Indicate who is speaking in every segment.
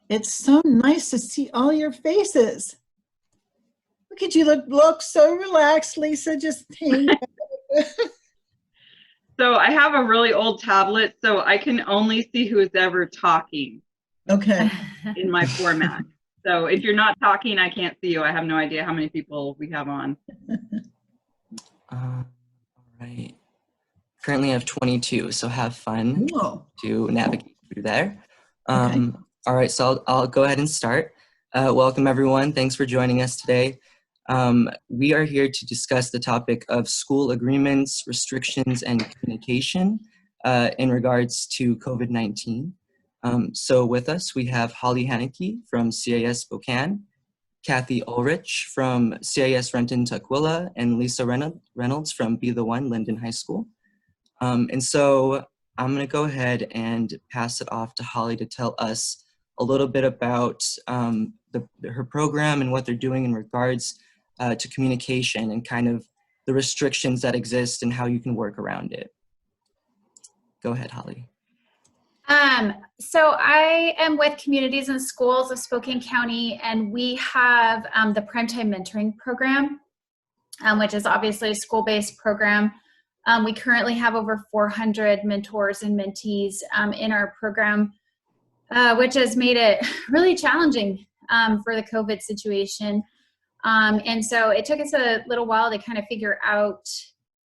Speaker 1: It's so nice to see all your faces. Look at you, look so relaxed, Lisa, just hang.
Speaker 2: So I have a really old tablet, so I can only see who is ever talking
Speaker 1: Okay.
Speaker 2: in my format. So if you're not talking, I can't see you. I have no idea how many people we have on.
Speaker 3: All right. Currently I have 22, so have fun
Speaker 1: Cool.
Speaker 3: to navigate through there.
Speaker 1: Okay.
Speaker 3: All right, so I'll go ahead and start. Welcome everyone. Thanks for joining us today. We are here to discuss the topic of school agreements, restrictions, and communication in regards to COVID-19. So with us, we have Holly Haneke from CIS Spokane, Kathy Ulrich from CIS Renton Tukwila, and Lisa Reynolds from Be The One Linden High School. And so I'm going to go ahead and pass it off to Holly to tell us a little bit about her program and what they're doing in regards to communication and kind of the restrictions that exist and how you can work around it. Go ahead, Holly.
Speaker 4: So I am with Communities and Schools of Spokane County, and we have the Primetime Mentoring Program, which is obviously a school-based program. We currently have over 400 mentors and mentees in our program, which has made it really challenging for the COVID situation. And so it took us a little while to kind of figure out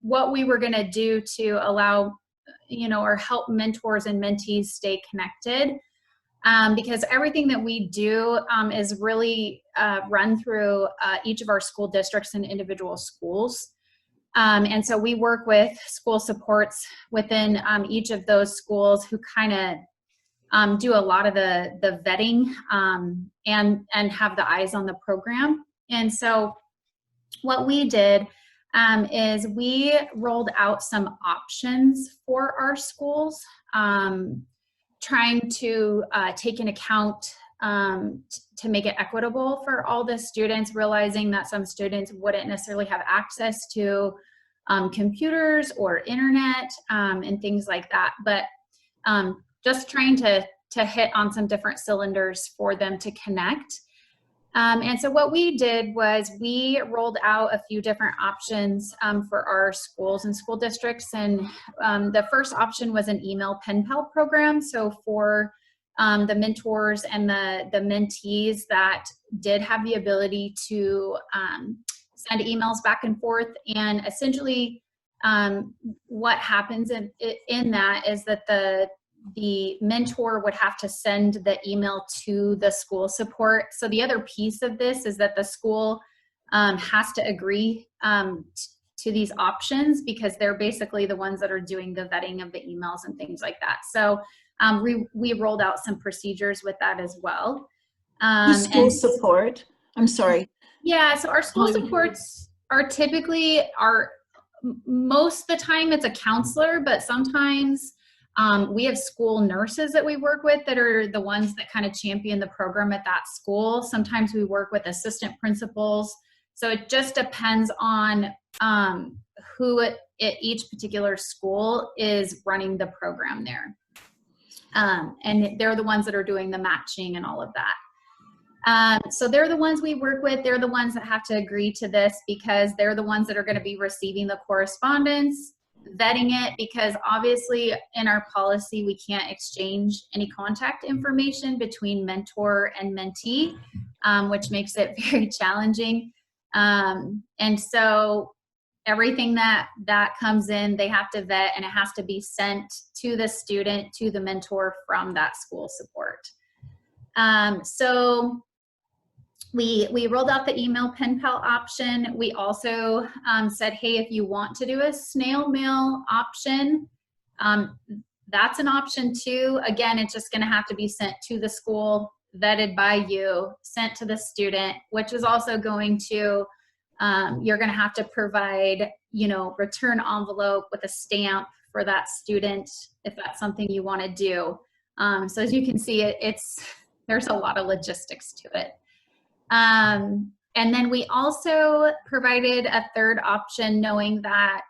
Speaker 4: what we were going to do to allow, or help mentors and mentees stay connected. Because everything that we do is really run through each of our school districts and individual schools. And so we work with school supports within each of those schools who kind of do a lot of the vetting and have the eyes on the program. And so what we did is we rolled out some options for our schools, trying to take into account to make it equitable for all the students, realizing that some students wouldn't necessarily have access to computers or internet and things like that, but just trying to hit on some different cylinders for them to connect. And so what we did was we rolled out a few different options for our schools and school districts. And the first option was an email pen pal program. So for the mentors and the mentees that did have the ability to send emails back and forth. And essentially what happens in that is that the mentor would have to send the email to the school support. So the other piece of this is that the school has to agree to these options, because they're basically the ones that are doing the vetting of the emails and things like that. So we rolled out some procedures with that as well.
Speaker 1: The school support, I'm sorry.
Speaker 4: Yeah, so our school supports are typically, most of the time it's a counselor, but sometimes we have school nurses that we work with that are the ones that kind of champion the program at that school. Sometimes we work with assistant principals. So it just depends on who at each particular school is running the program there. And they're the ones that are doing the matching and all of that. So they're the ones we work with. They're the ones that have to agree to this, because they're the ones that are going to be receiving the correspondence, vetting it, because obviously in our policy we can't exchange any contact information between mentor and mentee, which makes it very challenging. And so everything that comes in, they have to vet, and it has to be sent to the student, to the mentor from that school support. So we rolled out the email pen pal option. We also said, hey, if you want to do a snail mail option, that's an option too. Again, it's just going to have to be sent to the school, vetted by you, sent to the student, which is also going to, you're going to have to provide, return envelope with a stamp for that student if that's something you want to do. So as you can see, there's a lot of logistics to it. And then we also provided a third option, knowing that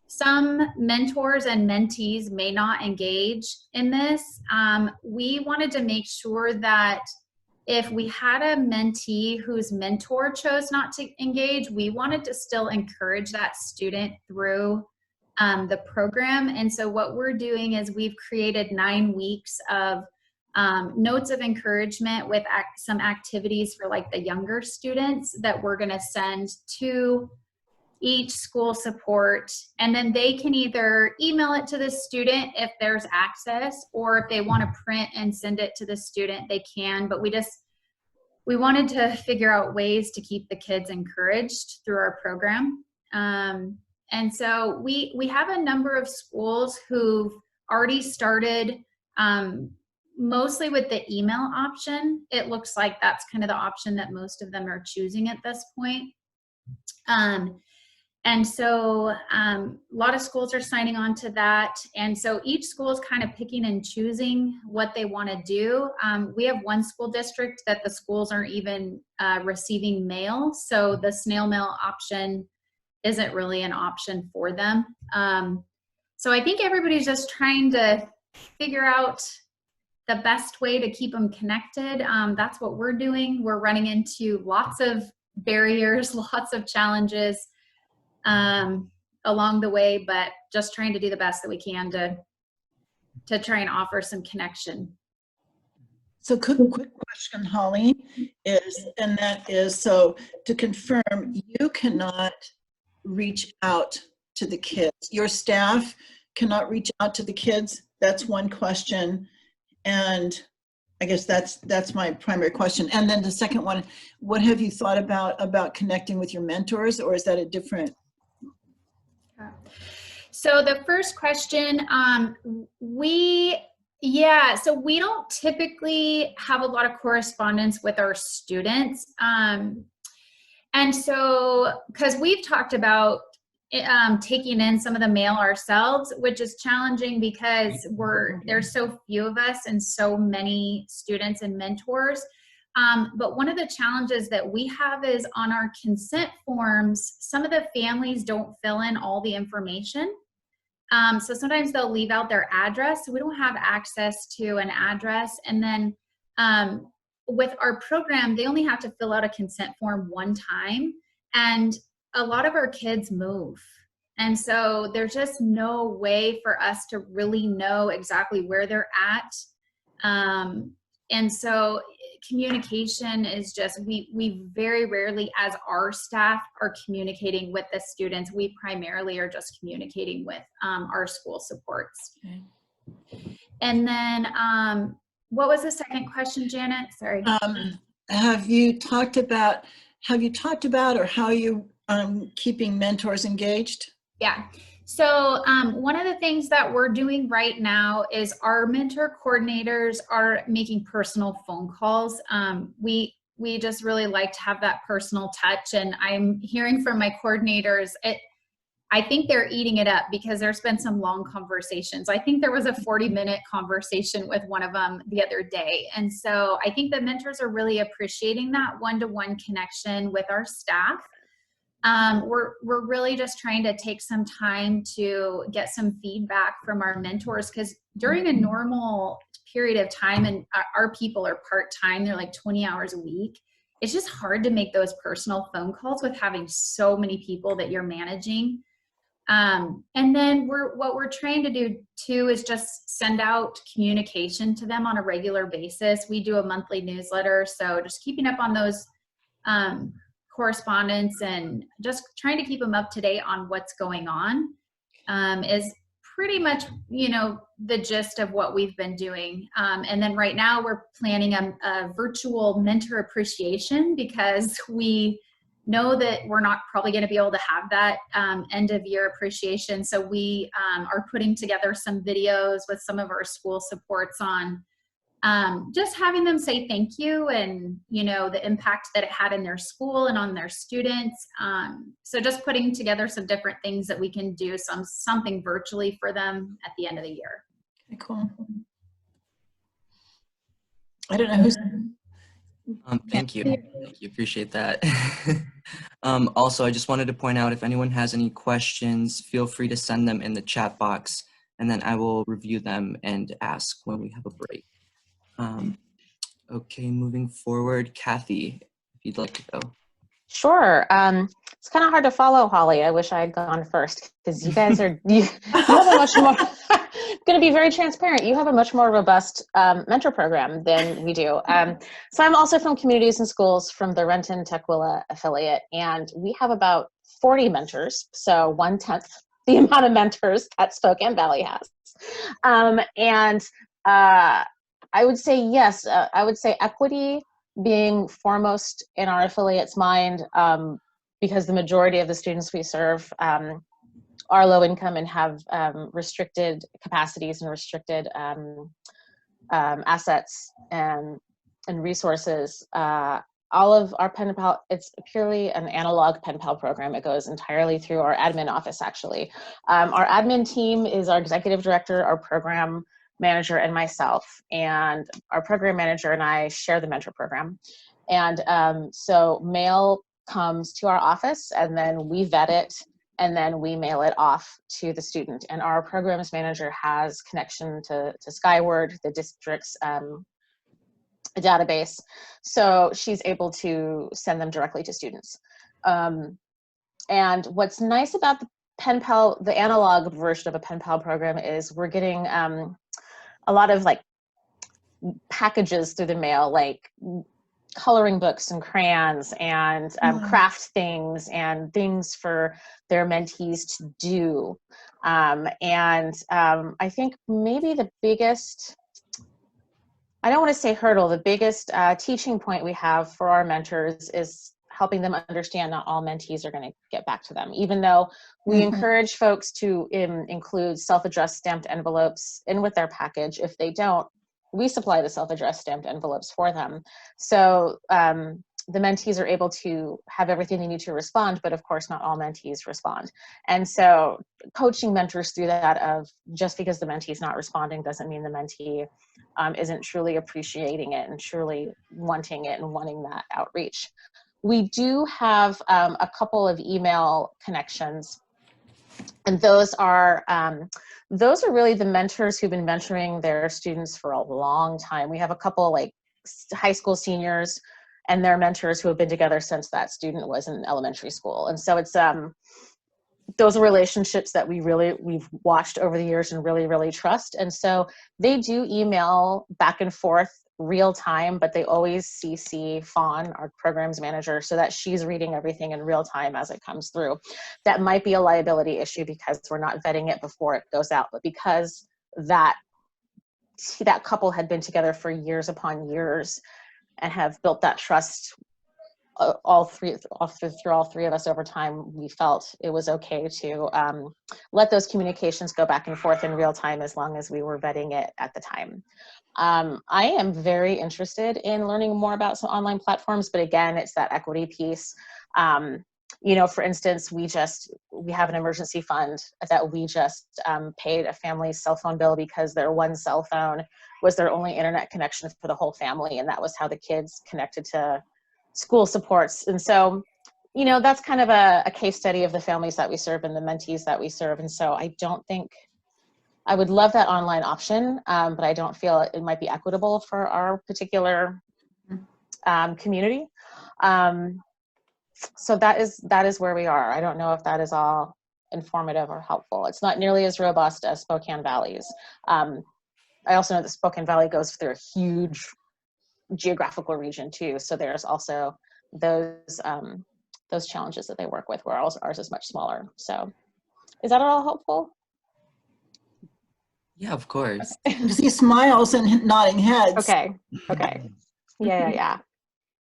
Speaker 4: some mentors and mentees may not engage in this. We wanted to make sure that if we had a mentee whose mentor chose not to engage, we wanted to still encourage that student through the program. And so what we're doing is we've created 9 weeks of notes of encouragement with some activities for like the younger students that we're going to send to each school support, and then they can either email it to the student if there's access, or if they want to print and send it to the student, they can. But we wanted to figure out ways to keep the kids encouraged through our program. And so we have a number of schools who've already started mostly with the email option. It looks like that's kind of the option that most of them are choosing at this point. And so a lot of schools are signing on to that. And so each school is kind of picking and choosing what they want to do. We have one school district that the schools aren't even receiving mail. So the snail mail option isn't really an option for them. So I think everybody's just trying to figure out the best way to keep them connected. That's what we're doing. We're running into lots of barriers, lots of challenges along the way, but just trying to do the best that we can to try and offer some connection.
Speaker 1: So quick question, Holly, so to confirm, you cannot reach out to the kids. Your staff cannot reach out to the kids. That's one question. And I guess that's my primary question. And then the second one, what have you thought about connecting with your mentors, or is that a different?
Speaker 4: So the first question, so we don't typically have a lot of correspondence with our students. And so, because we've talked about taking in some of the mail ourselves, which is challenging because there's so few of us and so many students and mentors. But one of the challenges that we have is on our consent forms, some of the families don't fill in all the information. So sometimes they'll leave out their address. So we don't have access to an address. And then with our program, they only have to fill out a consent form one time. And a lot of our kids move. And so there's just no way for us to really know exactly where they're at. And so communication is just, we very rarely as our staff are communicating with the students. We primarily are just communicating with our school supports.
Speaker 1: Okay.
Speaker 4: And then what was the second question, Janet? Sorry.
Speaker 1: Have you talked about, or how you keeping mentors engaged?
Speaker 4: Yeah. So one of the things that we're doing right now is our mentor coordinators are making personal phone calls. We just really like to have that personal touch, and I'm hearing from my coordinators, I think they're eating it up because there's been some long conversations. I think there was a 40-minute conversation with one of them the other day. And so I think the mentors are really appreciating that one-to-one connection with our staff. We're really just trying to take some time to get some feedback from our mentors, because during a normal period of time, and our people are part-time, they're like 20 hours a week, it's just hard to make those personal phone calls with having so many people that you're managing. And then what we're trying to do too is just send out communication to them on a regular basis. We do a monthly newsletter, so just keeping up on those correspondence and just trying to keep them up to date on what's going on is pretty much, the gist of what we've been doing. And then right now we're planning a virtual mentor appreciation, because we know that we're not probably going to be able to have that end of year appreciation. So we are putting together some videos with some of our school supports on just having them say thank you, and the impact that it had in their school and on their students. So just putting together some different things that we can do, something virtually for them at the end of the year.
Speaker 1: Okay, cool. I don't know who's.
Speaker 3: Thank you. Thank you. Appreciate that. Also, I just wanted to point out, if anyone has any questions, feel free to send them in the chat box, and then I will review them and ask when we have a break. Okay, moving forward, Kathy, if you'd like to go.
Speaker 5: Sure. It's kind of hard to follow, Holly. I wish I had gone first because you guys are, you have a much more, going to be very transparent. You have a much more robust mentor program than we do. So I'm also from Communities and Schools from the Renton Tukwila affiliate, and we have about 40 mentors. So 1/10 the amount of mentors that Spokane Valley has. I would say yes, I would say equity being foremost in our affiliate's mind, because the majority of the students we serve are low income and have restricted capacities and restricted assets and resources. All of our Pen Pal, it's purely an analog Pen Pal program. It goes entirely through our admin office, actually. Our admin team is our executive director, our program manager, and myself. And our program manager and I share the mentor program. And so mail comes to our office, and then we vet it, and then we mail it off to the student. And our programs manager has connection to Skyward, the district's database, so she's able to send them directly to students. And what's nice about the Pen Pal, the analog version of a Pen Pal program, is we're getting a lot of like packages through the mail, like coloring books and crayons and craft things and things for their mentees to do. I think maybe the biggest, I don't want to say hurdle, the biggest teaching point we have for our mentors is helping them understand not all mentees are going to get back to them, even though we encourage folks to include self-addressed stamped envelopes in with their package. If they don't, we supply the self-addressed stamped envelopes for them. So the mentees are able to have everything they need to respond, but of course not all mentees respond. And so coaching mentors through that of just because the mentee is not responding doesn't mean the mentee isn't truly appreciating it and truly wanting it and wanting that outreach. We do have a couple of email connections, and those are really the mentors who've been mentoring their students for a long time. We have a couple like high school seniors and their mentors who have been together since that student was in elementary school. And so it's those are relationships that we've watched over the years and really trust. And so they do email back and forth real time, but they always CC Fawn, our programs manager, so that she's reading everything in real time as it comes through. That might be a liability issue because we're not vetting it before it goes out, but because that couple had been together for years upon years and have built that trust through all three of us over time, we felt it was okay to let those communications go back and forth in real time as long as we were vetting it at the time. I am very interested in learning more about some online platforms, but again, it's that equity piece. You know, for instance, we have an emergency fund that we just paid a family's cell phone bill because their one cell phone was their only internet connection for the whole family, and that was how the kids connected to school supports. And so, you know, that's kind of a case study of the families that we serve and the mentees that we serve. And so I don't think, I would love that online option, but I don't feel it might be equitable for our particular community. So that is where we are. I don't know if that is all informative or helpful. It's not nearly as robust as Spokane Valley's. I also know that Spokane Valley goes through a huge geographical region too, so there's also those challenges that they work with, where ours is much smaller. So is that at all helpful?
Speaker 3: Yeah, of course.
Speaker 1: You see smiles and nodding heads.
Speaker 5: Okay. Yeah.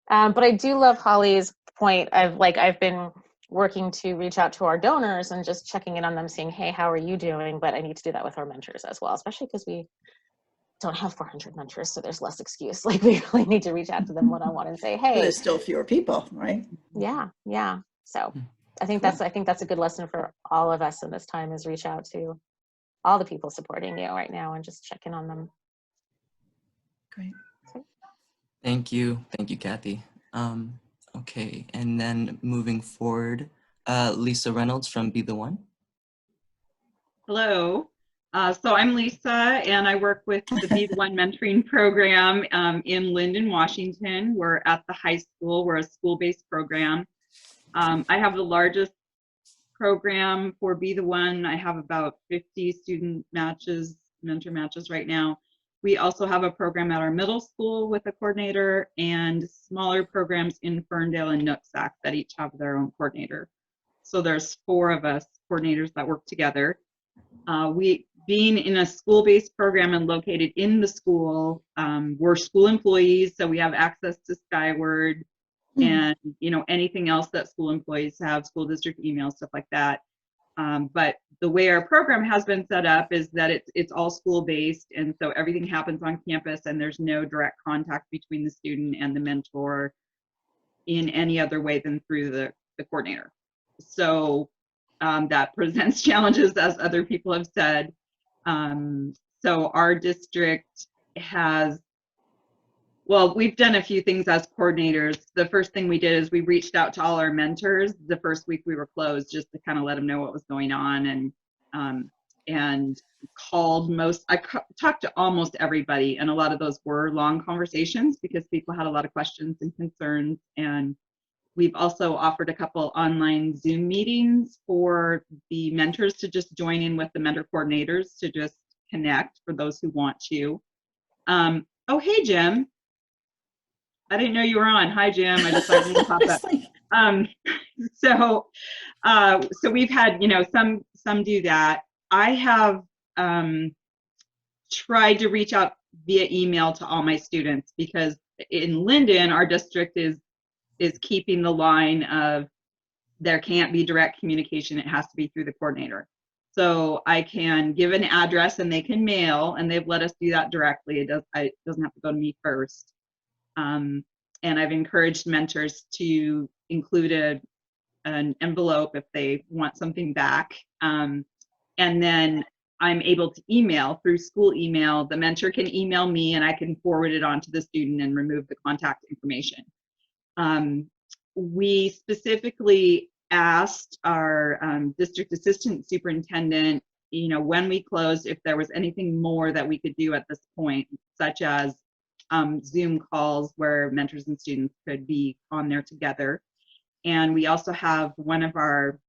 Speaker 5: But I do love Holly's point of like, I've been working to reach out to our donors and just checking in on them, saying, hey, how are you doing? But I need to do that with our mentors as well, especially because we don't have 400 mentors, so there's less excuse. Like, we really need to reach out to them one-on-one and say, hey.
Speaker 1: There's still fewer people, right?
Speaker 5: Yeah. So I think that's a good lesson for all of us in this time, is reach out to all the people supporting you right now and just check in on them.
Speaker 1: Great.
Speaker 3: Thank you, Kathy. Okay, and then moving forward, Lisa Reynolds from Be the One.
Speaker 2: Hello. So I'm Lisa, and I work with the Be the One mentoring program in Linden, Washington. We're at the high school. We're a school-based program. I have the largest program for Be the One. I have about 50 student matches, mentor matches right now. We also have a program at our middle school with a coordinator, and smaller programs in Ferndale and Nooksack that each have their own coordinator. So there's 4 of us coordinators that work together. We, being in a school-based program and located in the school, we're school employees, so we have access to Skyward and anything else that school employees have, school district email, stuff like that. But the way our program has been set up is that it's all school-based, and so everything happens on campus, and there's no direct contact between the student and the mentor in any other way than through the coordinator. So that presents challenges, as other people have said. So our district has, well, we've done a few things as coordinators. The first thing we did is we reached out to all our mentors the first week we were closed, just to kind of let them know what was going on, and called I talked to almost everybody, and a lot of those were long conversations because people had a lot of questions and concerns. And we've also offered a couple online Zoom meetings for the mentors to just join in with the mentor coordinators to just connect for those who want to. Oh, hey, Jim. I didn't know you were on. Hi, Jim. I just saw you pop up. So we've had, some do that. I have tried to reach out via email to all my students, because in Linden, our district is keeping the line of there can't be direct communication. It has to be through the coordinator. So I can give an address and they can mail, and they've let us do that directly. It doesn't have to go to me first. And I've encouraged mentors to include an envelope if they want something back. And then I'm able to email through school email. The mentor can email me, and I can forward it on to the student and remove the contact information. We specifically asked our district assistant superintendent, when we closed, if there was anything more that we could do at this point, such as Zoom calls where mentors and students could be on there together. And we also have one of our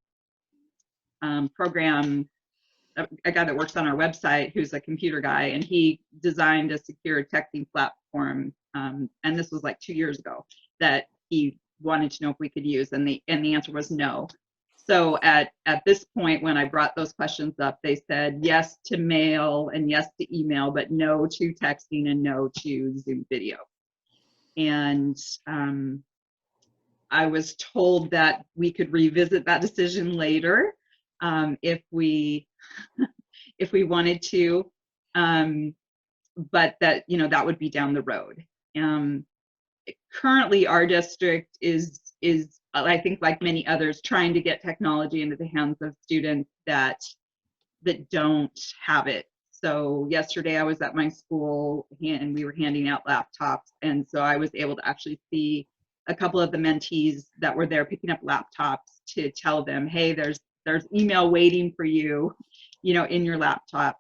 Speaker 2: program, a guy that works on our website who's a computer guy, and he designed a secure texting platform. And this was like 2 years ago, that he wanted to know if we could use, and the answer was no. So at this point, when I brought those questions up, they said yes to mail and yes to email, but no to texting and no to Zoom video. And I was told that we could revisit that decision later if we wanted to, but that that would be down the road. Currently, our district is I think, like many others, trying to get technology into the hands of students that don't have it. So yesterday I was at my school and we were handing out laptops, and so I was able to actually see a couple of the mentees that were there picking up laptops to tell them, hey, there's email waiting for you, in your laptop.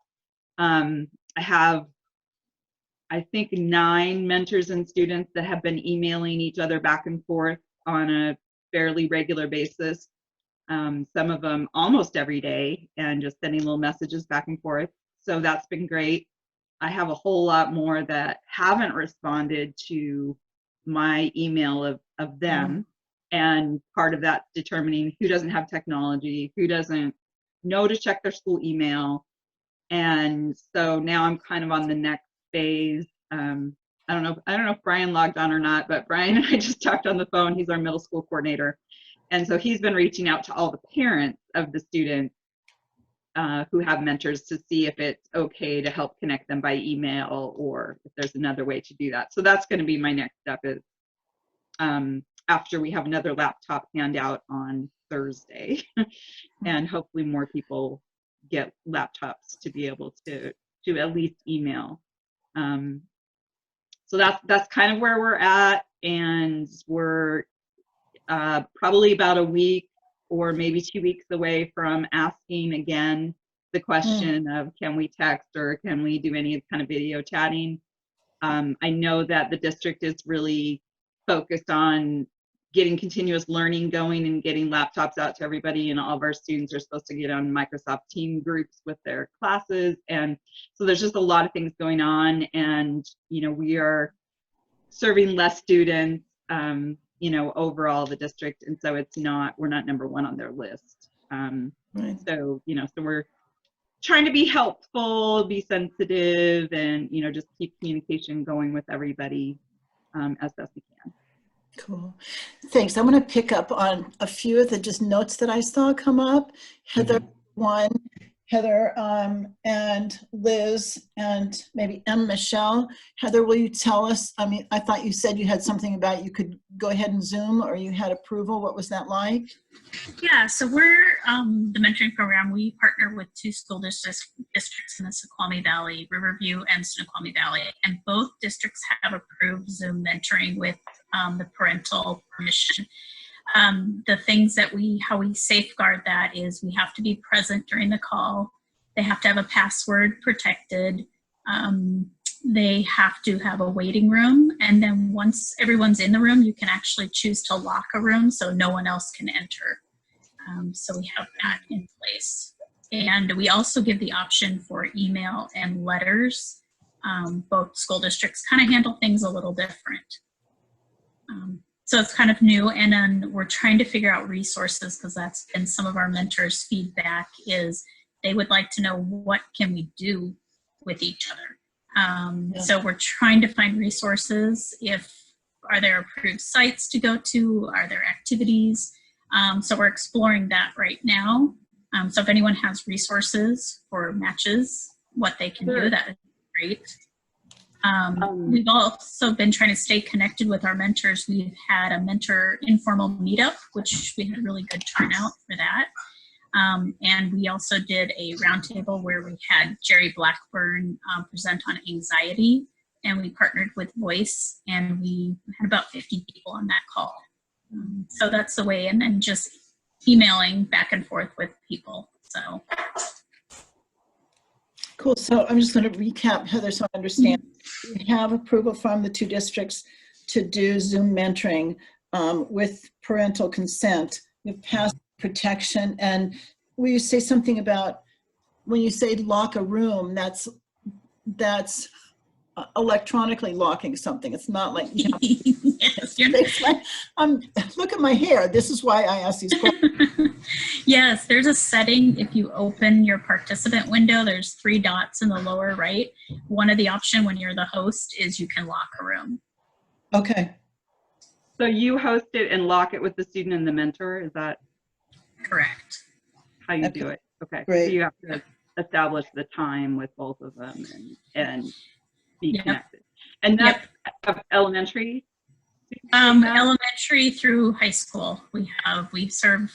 Speaker 2: I have, I think, 9 mentors and students that have been emailing each other back and forth on a fairly regular basis. Some of them almost every day, and just sending little messages back and forth. So that's been great. I have a whole lot more that haven't responded to my email of them. And part of that determining who doesn't have technology, who doesn't know to check their school email. And so now I'm kind of on the next phase. I don't know if Brian logged on or not, but Brian and I just talked on the phone. He's our middle school coordinator. And so he's been reaching out to all the parents of the students who have mentors to see if it's okay to help connect them by email, or if there's another way to do that. So that's going to be my next step, is after we have another laptop handout on Thursday, and hopefully more people get laptops to be able to at least email. So that's kind of where we're at, and we're probably about a week or maybe 2 weeks away from asking again the question of can we text or can we do any kind of video chatting. I know that the district is really focused on getting continuous learning going and getting laptops out to everybody, and all of our students are supposed to get on Microsoft Team groups with their classes. And so there's just a lot of things going on, and we are serving less students overall the district, and so we're not number one on their list.
Speaker 1: Right.
Speaker 2: So we're trying to be helpful, be sensitive, and just keep communication going with everybody as best we can.
Speaker 1: Cool. Thanks. I want to pick up on a few of the just notes that I saw come up. Heather, Heather and Liz and maybe Michelle. Heather, will you tell us, I thought you said you had something about you could go ahead and Zoom, or you had approval. What was that like?
Speaker 6: Yeah, so we're the mentoring program. We partner with 2 school districts in the Snoqualmie Valley, Riverview and Snoqualmie Valley, and both districts have approved Zoom mentoring with the parental permission. The things that how we safeguard that is we have to be present during the call. They have to have a password protected. They have to have a waiting room. And then once everyone's in the room, you can actually choose to lock a room so no one else can enter. So we have that in place. And we also give the option for email and letters. Both school districts kind of handle things a little different. So it's kind of new, and then we're trying to figure out resources, because that's been some of our mentors' feedback is they would like to know what can we do with each other. So we're trying to find resources. Are there approved sites to go to? Are there activities? So we're exploring that right now. So if anyone has resources for matches, what they can do, that would be great. We've also been trying to stay connected with our mentors. We've had a mentor informal meetup, which we had a really good turnout for that. And we also did a roundtable where we had Jerry Blackburn present on anxiety, and we partnered with Voice, and we had about 50 people on that call. So that's the way, and then just emailing back and forth with people. So.
Speaker 1: Cool. So I'm just going to recap, Heather, so I understand. We have approval from the 2 districts to do Zoom mentoring with parental consent. We've passed protection. And will you say something about when you say lock a room, that's electronically locking something. It's not like,
Speaker 6: Yes,
Speaker 1: look at my hair. This is why I ask these questions.
Speaker 6: Yes, there's a setting. If you open your participant window, there's 3 dots in the lower right. One of the option when you're the host is you can lock a room.
Speaker 1: Okay.
Speaker 2: So you host it and lock it with the student and the mentor? Is that
Speaker 6: Correct.
Speaker 2: how you do it? Okay.
Speaker 1: Great.
Speaker 2: So you have to establish the time with both of them and be connected. And that's elementary?
Speaker 6: Elementary through high school. We serve,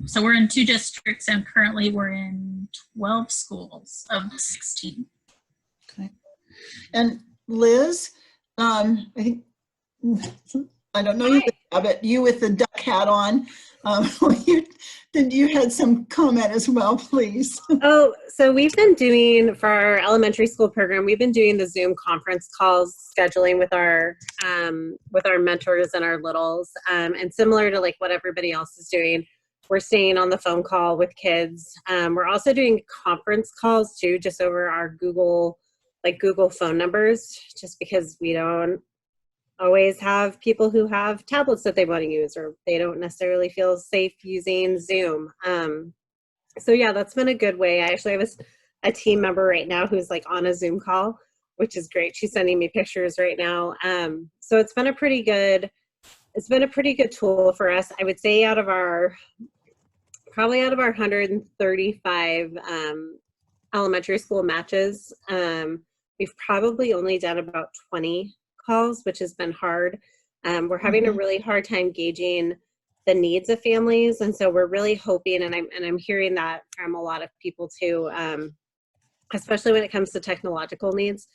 Speaker 6: so we're in 2 districts, and currently we're in 12 schools of 16.
Speaker 1: Okay. And Liz, I think, I don't know you, but you with the duck hat on, you had some comment as well, please.
Speaker 7: Oh, so we've been doing, for our elementary school program, we've been doing the Zoom conference calls, scheduling with our mentors and our littles, and similar to like what everybody else is doing, we're staying on the phone call with kids. We're also doing conference calls too, just over our Google phone numbers, just because we don't always have people who have tablets that they want to use, or they don't necessarily feel safe using Zoom. So yeah, that's been a good way. I actually have a team member right now who's like on a Zoom call, which is great. She's sending me pictures right now. So it's been a pretty good tool for us. I would say probably out of our 135 elementary school matches, we've probably only done about 20 calls, which has been hard. We're having a really hard time gauging the needs of families, and so we're really hoping, and I'm hearing that from a lot of people too, especially when it comes to technological needs.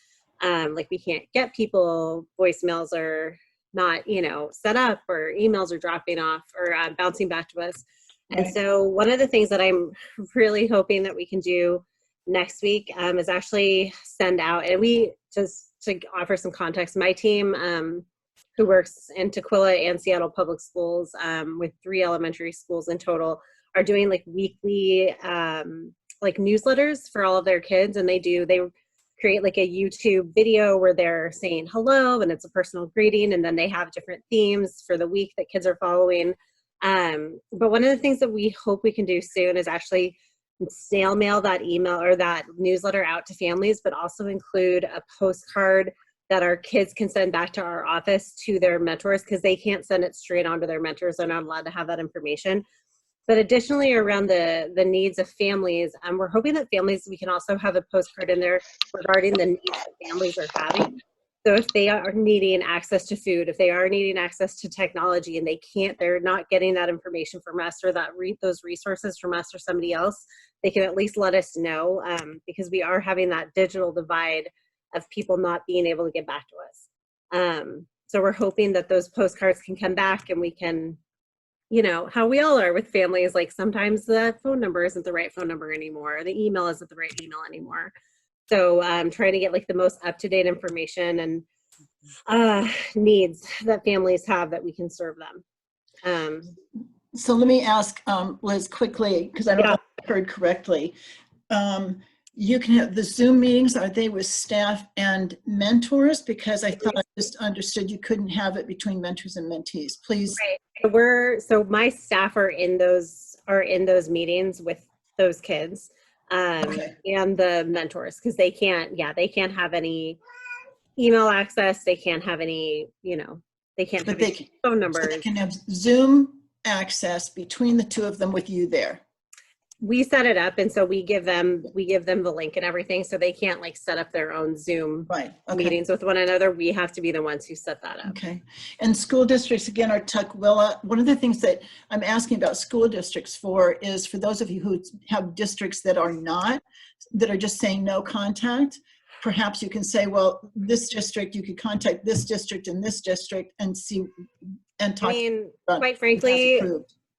Speaker 7: Like we can't get people, voicemails are not, set up, or emails are dropping off or bouncing back to us. And
Speaker 1: Right.
Speaker 7: so one of the things that I'm really hoping that we can do next week is actually send out, and we just to offer some context, my team who works in Tukwila and Seattle Public Schools with 3 elementary schools in total are doing like weekly like newsletters for all of their kids, and they create like a YouTube video where they're saying hello and it's a personal greeting, and then they have different themes for the week that kids are following. But one of the things that we hope we can do soon is actually snail mail that email or that newsletter out to families, but also include a postcard that our kids can send back to our office to their mentors, because they can't send it straight on to their mentors. They're not allowed to have that information. But additionally, around the needs of families, we're hoping that families, we can also have a postcard in there regarding the needs that families are having. So if they are needing access to food, if they are needing access to technology and they're not getting that information from us or those resources from us or somebody else, they can at least let us know, because we are having that digital divide of people not being able to get back to us. So we're hoping that those postcards can come back and we can, how we all are with families, like sometimes the phone number isn't the right phone number anymore, the email isn't the right email anymore. So trying to get like the most up-to-date information and needs that families have that we can serve them.
Speaker 1: So let me ask Liz quickly, because I don't know if I heard correctly. You can have the Zoom meetings, are they with staff and mentors? Because I thought I just understood you couldn't have it between mentors and mentees. Please.
Speaker 7: Right. So my staff are in those meetings with those kids and the mentors, because they can't have any email access. They can't have any, they can't have any phone numbers.
Speaker 1: So they can have Zoom access between the 2 of them with you there.
Speaker 7: We set it up, and so we give them the link and everything, so they can't like set up their own Zoom meetings with one another. We have to be the ones who set that up. Okay.
Speaker 1: And school districts, again, are Tukwila. One of the things that I'm asking about school districts for is for those of you who have districts that are just saying no contact, perhaps you can say, well, this district, you could contact this district and this district and see and talk.
Speaker 7: Quite frankly,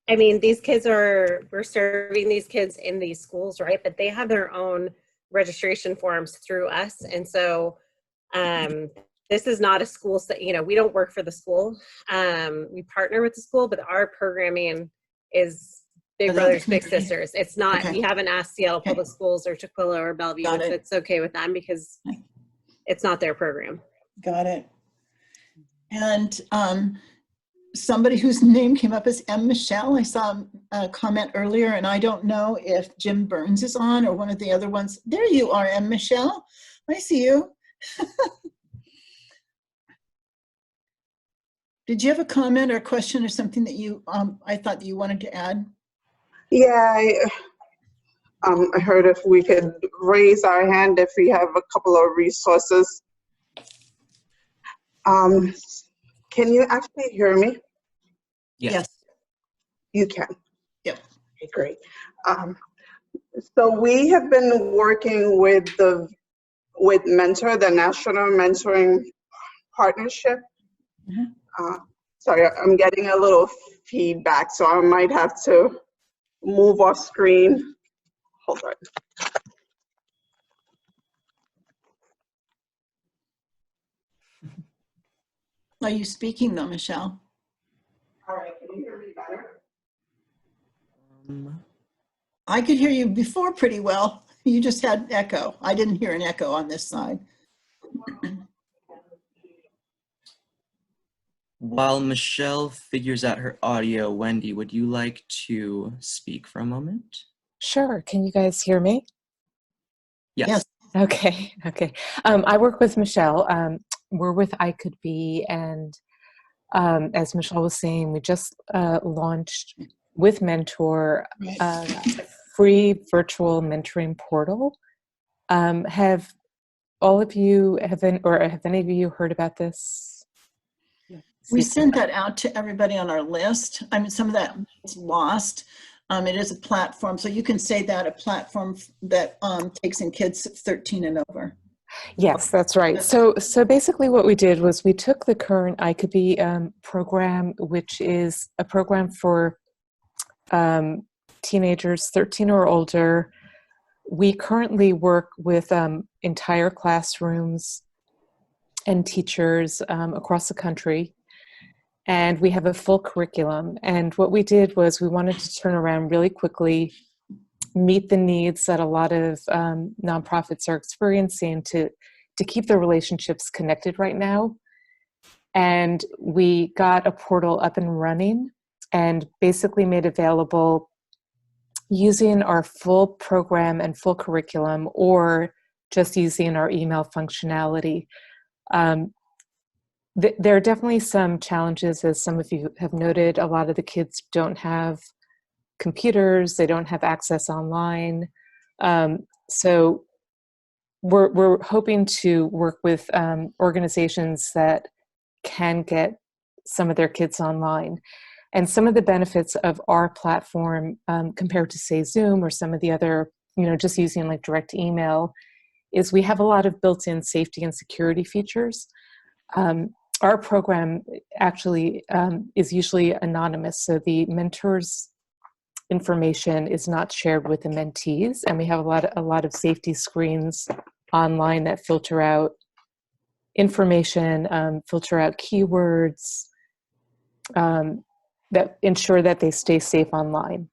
Speaker 7: these kids we're serving these kids in these schools, right? But they have their own registration forms through us. And so this is not a school, we don't work for the school. We partner with the school, but our programming is Big Brothers, Big Sisters. It's not, we haven't asked Seattle Public Schools or Tukwila or Bellevue if it's okay with them, because it's not their program.
Speaker 1: Got it. And somebody whose name came up as M. Michelle, I saw a comment earlier, and I don't know if Jim Burns is on or one of the other ones. There you are, M. Michelle. I see you. Did you have a comment or a question or something that you, I thought that you wanted to add?
Speaker 8: Yeah, I heard if we could raise our hand if we have a couple of resources. Can you actually hear me?
Speaker 1: Yes.
Speaker 8: You can?
Speaker 1: Yep.
Speaker 8: Okay, great. So we have been working with Mentor, the National Mentoring Partnership. Mm-hmm. Sorry, I'm getting a little feedback, so I might have to move our screen. Hold on.
Speaker 1: Are you speaking though, Michelle?
Speaker 8: All right, can you hear me better?
Speaker 1: I could hear you before pretty well. You just had echo. I didn't hear an echo on this side.
Speaker 3: While Michelle figures out her audio, Wendy, would you like to speak for a moment?
Speaker 9: Sure. Can you guys hear me?
Speaker 3: Yes.
Speaker 9: Okay. I work with Michelle. We're with I Could Be, and as Michelle was saying, we just launched with Mentor a free virtual mentoring portal. Have all of you, have any of you heard about this?
Speaker 1: We sent that out to everybody on our list. I mean, some of that is lost. It is a platform, so you can say that a platform that takes in kids 13 and over.
Speaker 9: Yes, that's right. So basically what we did was we took the current I Could Be program, which is a program for teenagers 13 or older. We currently work with entire classrooms and teachers across the country, and we have a full curriculum. And what we did was we wanted to turn around really quickly, meet the needs that a lot of nonprofits are experiencing to keep their relationships connected right now. And we got a portal up and running and basically made available using our full program and full curriculum, or just using our email functionality. There are definitely some challenges, as some of you have noted. A lot of the kids don't have computers, they don't have access online. So we're hoping to work with organizations that can get some of their kids online. And some of the benefits of our platform compared to, say, Zoom or some of the other, just using like direct email, is we have a lot of built-in safety and security features. Our program actually is usually anonymous, so the mentors' information is not shared with the mentees, and we have a lot of safety screens online that filter out information, filter out keywords, that ensure that they stay safe online.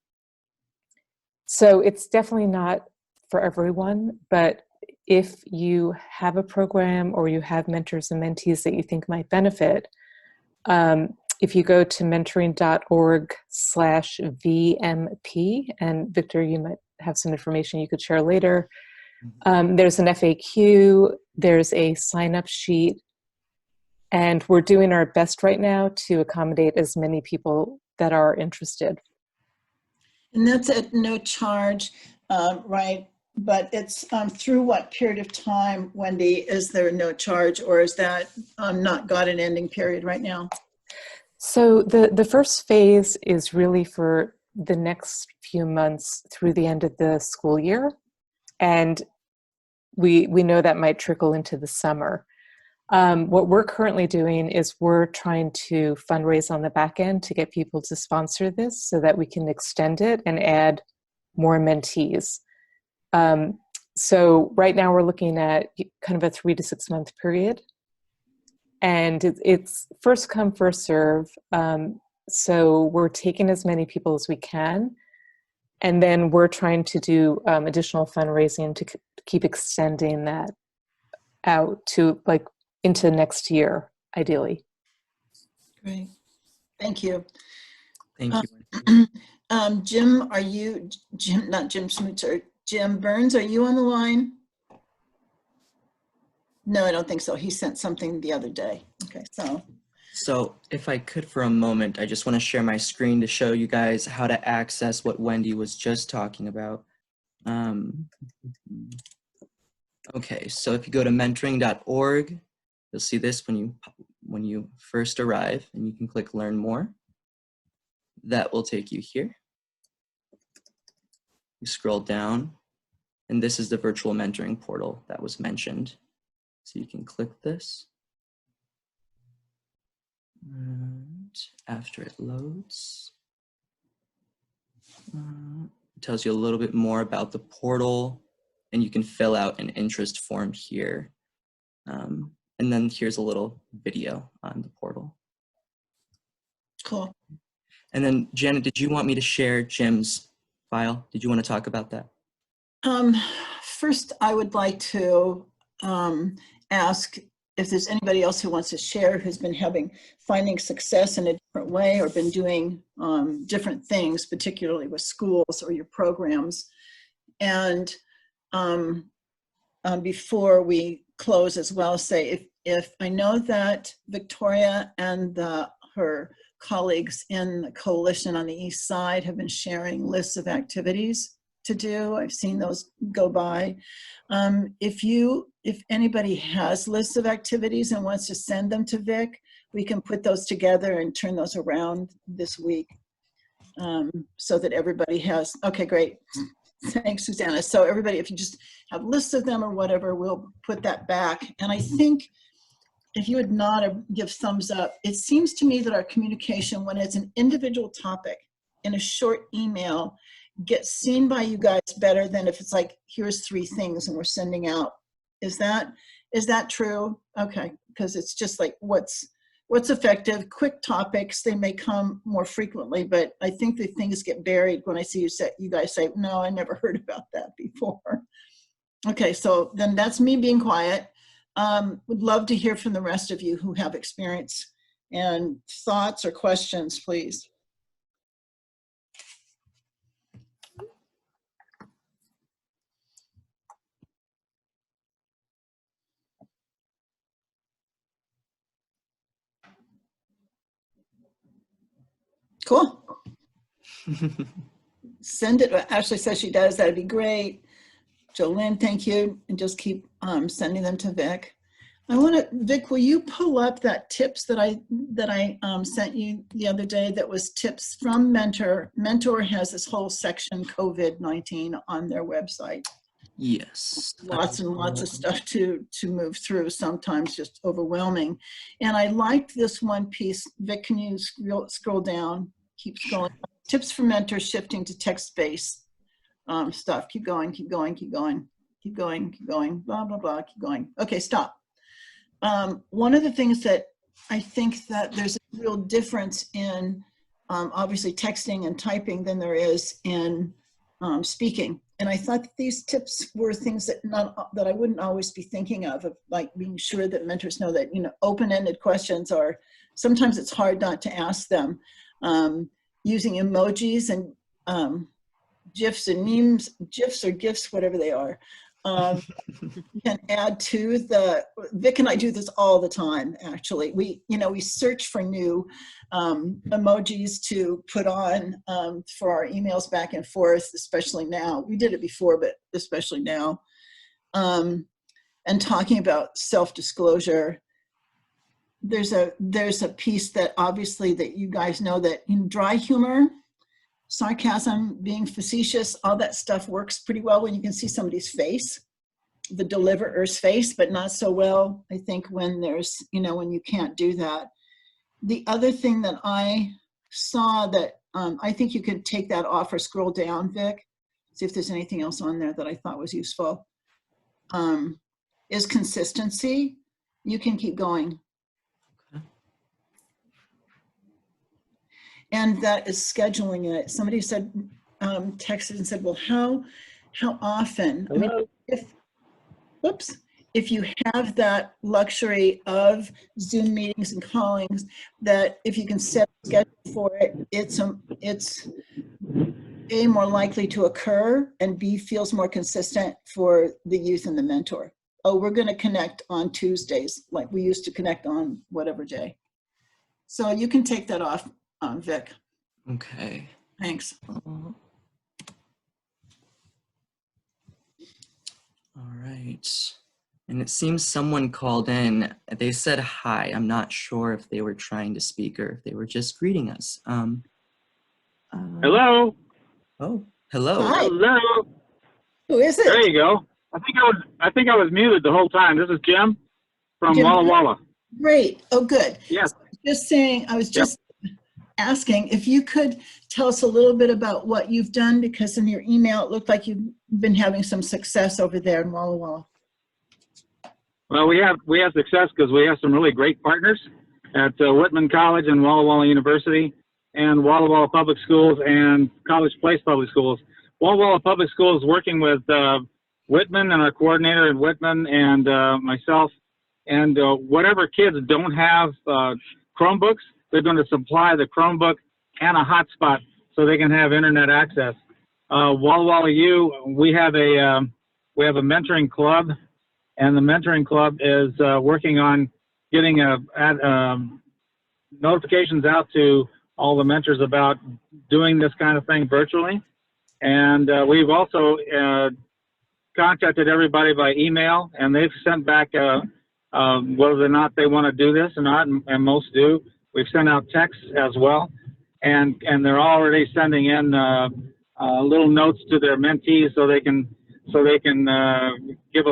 Speaker 9: So it's definitely not for everyone, but if you have a program or you have mentors and mentees that you think might benefit, if you go to mentoring.org/VMP, and Victor, you might have some information you could share later. There's an FAQ, there's a sign-up sheet, and we're doing our best right now to accommodate as many people that are interested.
Speaker 1: And that's at no charge, right? But it's through what period of time, Wendy? Is there no charge, or is that not got an ending period right now?
Speaker 9: So the first phase is really for the next few months through the end of the school year. And we know that might trickle into the summer. What we're currently doing is we're trying to fundraise on the back end to get people to sponsor this so that we can extend it and add more mentees. So right now we're looking at kind of a 3 to 6 month period, and it's first come, first serve. So we're taking as many people as we can, and then we're trying to do additional fundraising to keep extending that out to like into next year, ideally.
Speaker 1: Great, thank you.
Speaker 3: Thank you.
Speaker 1: Jim, are you, not Jim Schmutzer, Jim Burns, are you on the line? No, I don't think so. He sent something the other day. Okay,
Speaker 3: So if I could for a moment, I just want to share my screen to show you guys how to access what Wendy was just talking about. Okay, so if you go to mentoring.org, you'll see this when you first arrive, and you can click Learn More. That will take you here. You scroll down, and this is the virtual mentoring portal that was mentioned. So you can click this. And after it loads, it tells you a little bit more about the portal, and you can fill out an interest form here. And then here's a little video on the portal.
Speaker 1: cool.
Speaker 3: And then Janet, did you want me to share Jim's file? Did you want to talk about that?
Speaker 1: First, I would like to ask if there's anybody else who wants to share who's been finding success in a different way, or been doing different things, particularly with schools or your programs. And before we close as well, say if I know that Victoria and her colleagues in the coalition on the East Side have been sharing lists of activities to do. I've seen those go by. If anybody has lists of activities and wants to send them to Vic, we can put those together and turn those around this week, so that everybody has. Okay, great. Thanks, Susanna. So everybody, if you just have lists of them or whatever, we'll put that back. And I think if you would nod or give thumbs up, it seems to me that our communication, when it's an individual topic in a short email gets seen by you guys better than if it's like, here's 3 things and we're sending out. Is that true? Okay, because it's just like what's effective, quick topics. They may come more frequently, but I think the things get buried when I see you guys say, no, I never heard about that before. Okay, so then that's me being quiet. Would love to hear from the rest of you who have experience and thoughts or questions, please. Cool. Send it. Ashley says she does. That'd be great. Jolynn, thank you. And just keep sending them to Vic. Vic, will you pull up that tips that I sent you the other day that was tips from Mentor? Mentor has this whole section COVID-19 on their website.
Speaker 3: Yes.
Speaker 1: Lots and lots of stuff to move through, sometimes just overwhelming. And I liked this one piece. Vic, can you scroll down? Keep scrolling. Tips for Mentor shifting to text-based stuff. Keep going, keep going, keep going, keep going, keep going, blah, blah, blah, keep going. Okay, stop. One of the things that I think that there's a real difference in obviously texting and typing than there is in speaking. And I thought that these tips were things that I wouldn't always be thinking of like being sure that mentors know that, open-ended questions are, sometimes it's hard not to ask them. Using emojis and GIFs and memes, GIFs or GIFs, whatever they are. Can add to Vic and I do this all the time, actually. We search for new emojis to put on for our emails back and forth, especially now. We did it before, but especially now. And talking about self-disclosure, there's a piece that obviously that you guys know that in dry humor, sarcasm, being facetious, all that stuff works pretty well when you can see somebody's face, the deliverer's face, but not so well, I think, when there's, when you can't do that. The other thing that I saw that I think you could take that off or scroll down, Vic, see if there's anything else on there that I thought was useful, is consistency. You can keep going. And that is scheduling it. Somebody said, texted and said, well, how often? I mean, if you have that luxury of Zoom meetings and callings, that if you can set a schedule for it, it's A, more likely to occur, and B, feels more consistent for the youth and the mentor. Oh, we're going to connect on Tuesdays, like we used to connect on whatever day. So you can take that off, Vic.
Speaker 3: Okay.
Speaker 1: Thanks.
Speaker 3: All right. And it seems someone called in. They said hi. I'm not sure if they were trying to speak or if they were just greeting us.
Speaker 10: Hello.
Speaker 3: Oh, hello.
Speaker 1: Hi.
Speaker 10: Hello.
Speaker 1: Who is it?
Speaker 10: There you go. I think I was muted the whole time. This is Jim from
Speaker 1: Jim.
Speaker 10: Walla Walla.
Speaker 1: Great. Oh, good.
Speaker 10: Yes.
Speaker 1: Just saying, I was just asking if you could tell us a little bit about what you've done, because in your email, it looked like you've been having some success over there in Walla Walla.
Speaker 10: Well, we have success because we have some really great partners at Whitman College and Walla Walla University and Walla Walla Public Schools and College Place Public Schools. Walla Walla Public Schools working with Whitman and our coordinator at Whitman and myself, and whatever kids don't have Chromebooks, they're going to supply the Chromebook and a hotspot so they can have internet access. Walla Walla U, we have a mentoring club, and the mentoring club is working on getting notifications out to all the mentors about doing this kind of thing virtually. And we've also contacted everybody by email, and they've sent back whether or not they want to do this or not, and most do. We've sent out texts as well, and they're already sending in little notes to their mentees so they can give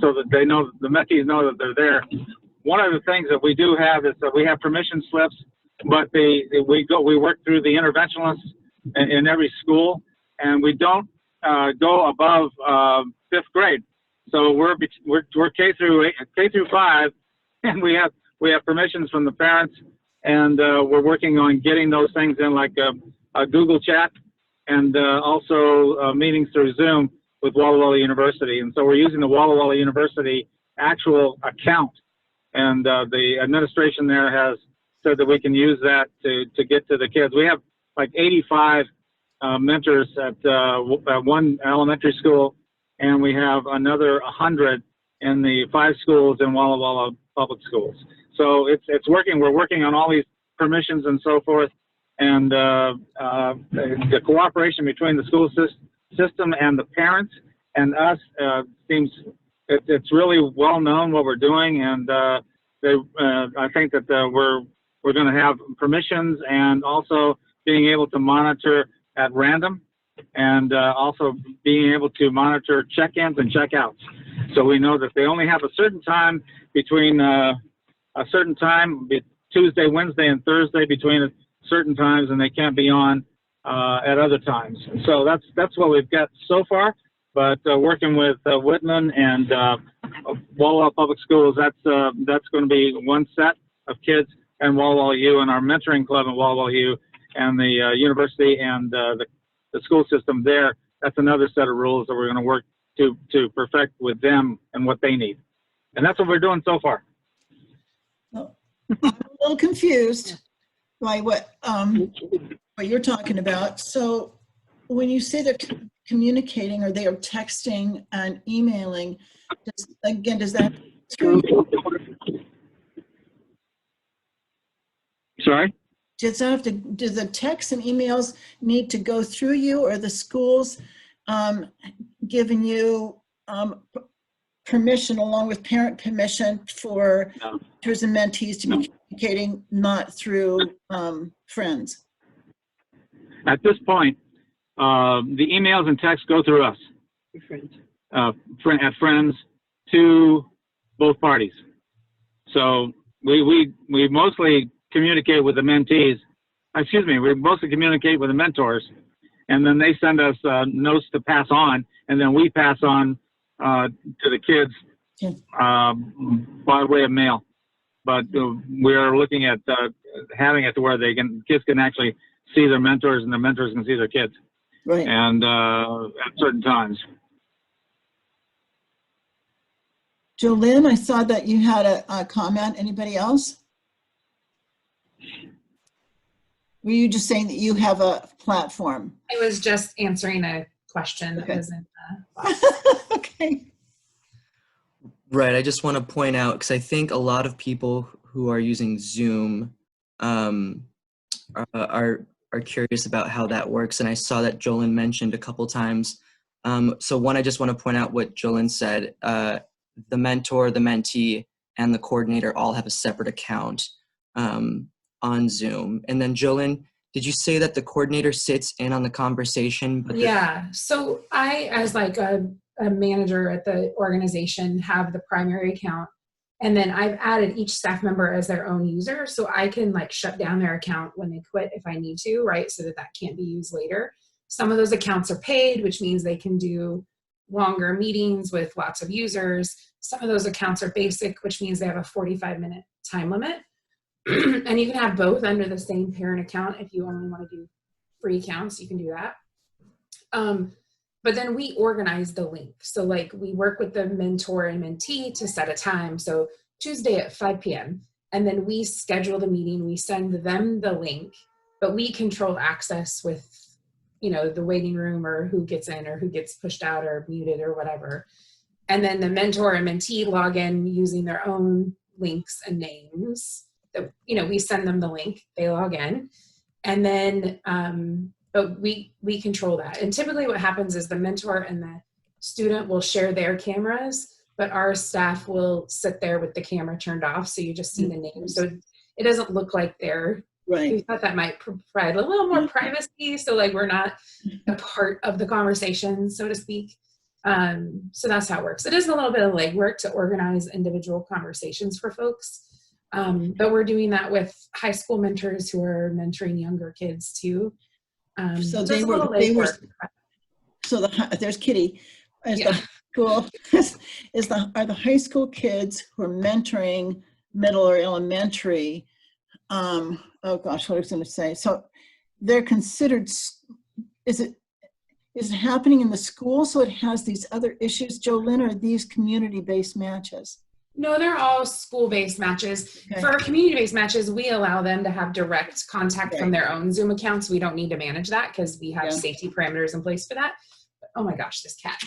Speaker 10: so that they know, the mentees know that they're there. One of the things that we do have is that we have permission slips, but we work through the interventionalists in every school, and we don't go above 5th grade. So we're K through 5, and we have permissions from the parents, and we're working on getting those things in, like a Google Chat, and also meetings through Zoom with Walla Walla University. And so we're using the Walla Walla University actual account, and the administration there has said that we can use that to get to the kids. We have like 85 mentors at one elementary school, and we have another 100 in the 5 schools in Walla Walla Public Schools. So it's working. We're working on all these permissions and so forth, and the cooperation between the school system and the parents and us seems it's really well known what we're doing, and I think that we're going to have permissions and also being able to monitor at random, and also being able to monitor check-ins and check-outs. So we know that they only have a certain time between Tuesday, Wednesday, and Thursday between certain times, and they can't be on at other times. So that's what we've got so far. But working with Whitman and Walla Walla Public Schools, that's going to be one set of kids, and Walla Walla U and our mentoring club at Walla Walla U and the university and the school system there. That's another set of rules that we're going to work to perfect with them and what they need. And that's what we're doing so far.
Speaker 1: Well, I'm a little confused by what you're talking about. So when you say they're communicating, or they are texting and emailing, does that through?
Speaker 10: Sorry?
Speaker 1: Does that have to, do the texts and emails need to go through you, or the schools giving you permission, along with parent permission, for tutors and mentees to be communicating not through friends?
Speaker 10: At this point, the emails and texts go through us, at Friends, to both parties. So we mostly communicate with the mentees. Excuse me, we mostly communicate with the mentors, and then they send us notes to pass on, and then we pass on to the kids by way of mail. But we're looking at having it to where kids can actually see their mentors, and the mentors can see their kids.
Speaker 1: Right.
Speaker 10: And at certain times.
Speaker 1: Jolynn, I saw that you had a comment. Anybody else? Were you just saying that you have a platform?
Speaker 11: I was just answering a question that was in the
Speaker 1: Okay.
Speaker 3: Right. I just want to point out, because I think a lot of people who are using Zoom are curious about how that works. And I saw that Jolynn mentioned a couple times. So one, I just want to point out what Jolynn said. The mentor, the mentee, and the coordinator all have a separate account on Zoom. And then Jolynn, did you say that the coordinator sits in on the conversation? But
Speaker 11: yeah. So I, as like a manager at the organization, have the primary account. And then I've added each staff member as their own user, so I can like shut down their account when they quit if I need to, right? So that can't be used later. Some of those accounts are paid, which means they can do longer meetings with lots of users. Some of those accounts are basic, which means they have a 45-minute time limit. And you can have both under the same parent account. If you only want to do free accounts, you can do that. But then we organize the link. So like we work with the mentor and mentee to set a time. So Tuesday at 5 p.m. And then we schedule the meeting. We send them the link, but we control access with, the waiting room, or who gets in or who gets pushed out or muted or whatever. And then the mentor and mentee log in using their own links and names. We send them the link, they log in. And then, but we control that. And typically what happens is the mentor and the student will share their cameras, but our staff will sit there with the camera turned off. So you just see the name. So it doesn't look like they're,
Speaker 1: right.
Speaker 11: We thought that might provide a little more privacy. So like we're not a part of the conversation, so to speak. So that's how it works. It is a little bit of legwork to organize individual conversations for folks. But we're doing that with high school mentors who are mentoring younger kids too.
Speaker 1: So
Speaker 11: just
Speaker 1: they
Speaker 11: a
Speaker 1: were,
Speaker 11: little
Speaker 1: they were,
Speaker 11: legwork.
Speaker 1: so there's Kitty. Is
Speaker 11: Yeah.
Speaker 1: the school, are the high school kids who are mentoring middle or elementary, oh gosh, what I was gonna say. So they're considered, is it happening in the school so it has these other issues, Jolynn, or are these community-based matches?
Speaker 11: No, they're all school-based matches.
Speaker 1: Okay.
Speaker 11: For our community-based matches, we allow them to have direct contact from
Speaker 1: Right.
Speaker 11: their own Zoom accounts. We don't need to manage that because we have
Speaker 1: Yeah.
Speaker 11: safety parameters in place for that. Oh my gosh, this cat.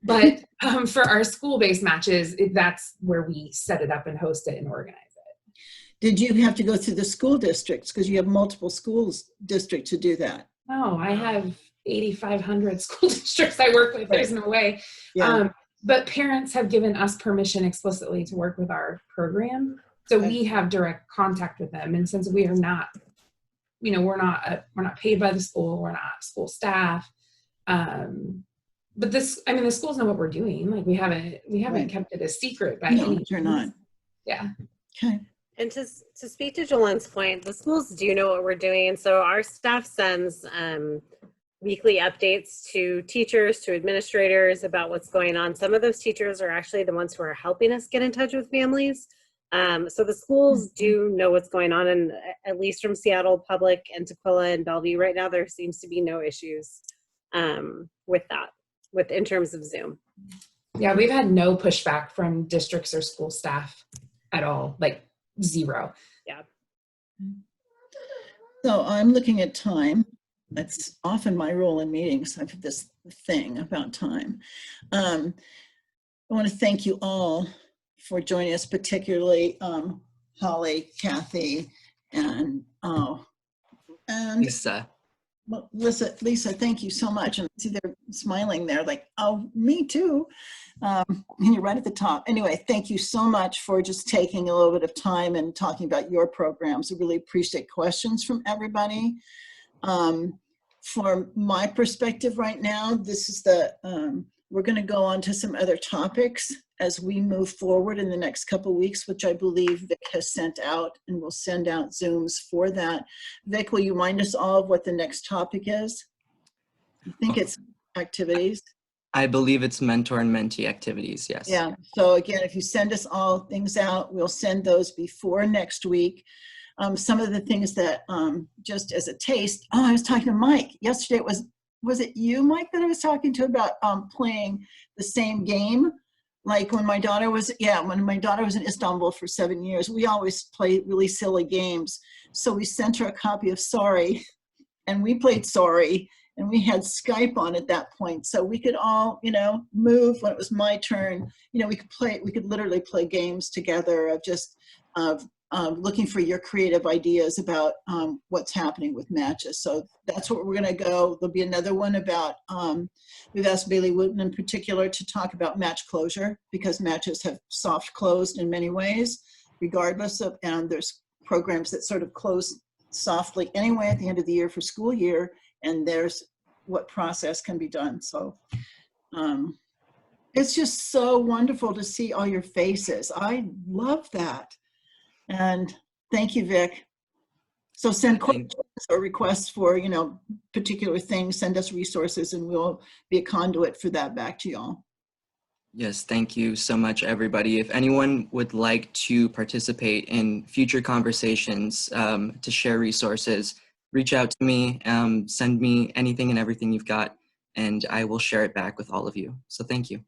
Speaker 11: But for our school-based matches, that's where we set it up and host it and organize it.
Speaker 1: Did you have to go through the school districts because you have multiple schools district to do that?
Speaker 11: No, I have 8,500 school districts I work with. There's no way.
Speaker 1: Yeah.
Speaker 11: But parents have given us permission explicitly to work with our program. So
Speaker 1: Okay.
Speaker 11: we have direct contact with them. And since we are not, we're not paid by the school, we're not school staff. But the schools know what we're doing. Like we haven't
Speaker 1: Right.
Speaker 11: kept it a secret by
Speaker 1: No,
Speaker 11: any
Speaker 1: you're
Speaker 11: means.
Speaker 1: not.
Speaker 11: Yeah.
Speaker 1: Okay.
Speaker 7: And to speak to Jolynn's point, the schools do know what we're doing. And so our staff sends weekly updates to teachers, to administrators about what's going on. Some of those teachers are actually the ones who are helping us get in touch with families. So the schools do know what's going on, and at least from Seattle Public and Tukwila and Bellevue right now, there seems to be no issues with that, in terms of Zoom.
Speaker 11: Yeah, we've had no pushback from districts or school staff at all, like zero.
Speaker 7: Yeah.
Speaker 1: So I'm looking at time. That's often my role in meetings. I have this thing about time. I want to thank you all for joining us, particularly Holly, Kathy, and
Speaker 3: Lisa.
Speaker 1: well, Lisa, thank you so much. And see, they're smiling there like, oh, me too. And you're right at the top. Anyway, thank you so much for just taking a little bit of time and talking about your programs. I really appreciate questions from everybody. From my perspective right now, this is we're going to go on to some other topics as we move forward in the next couple of weeks, which I believe Vic has sent out, and we'll send out Zooms for that. Vic, will you remind us all of what the next topic is? I think it's activities.
Speaker 3: I believe it's mentor and mentee activities, yes.
Speaker 1: Yeah, so again, if you send us all things out, we'll send those before next week. Some of the things that, just as a taste, I was talking to Mike yesterday. Was it you, Mike, that I was talking to about playing the same game? Like when my daughter was in Istanbul for 7 years, we always play really silly games. So we sent her a copy of Sorry, and we played Sorry, and we had Skype on at that point. So we could all, move when it was my turn. We could literally play games together of just looking for your creative ideas about what's happening with matches. So that's what we're going to go. There'll be another one about, we've asked Bailey Wooten in particular to talk about match closure, because matches have soft closed in many ways, regardless of, and there's programs that sort of close softly anyway at the end of the year for school year, and there's what process can be done. So it's just so wonderful to see all your faces. I love that. And thank you, Vic. So send questions or requests for, particular things, send us resources, and we'll be a conduit for that back to y'all.
Speaker 3: Yes, thank you so much, everybody. If anyone would like to participate in future conversations, to share resources, reach out to me, send me anything and everything you've got, and I will share it back with all of you. So thank you.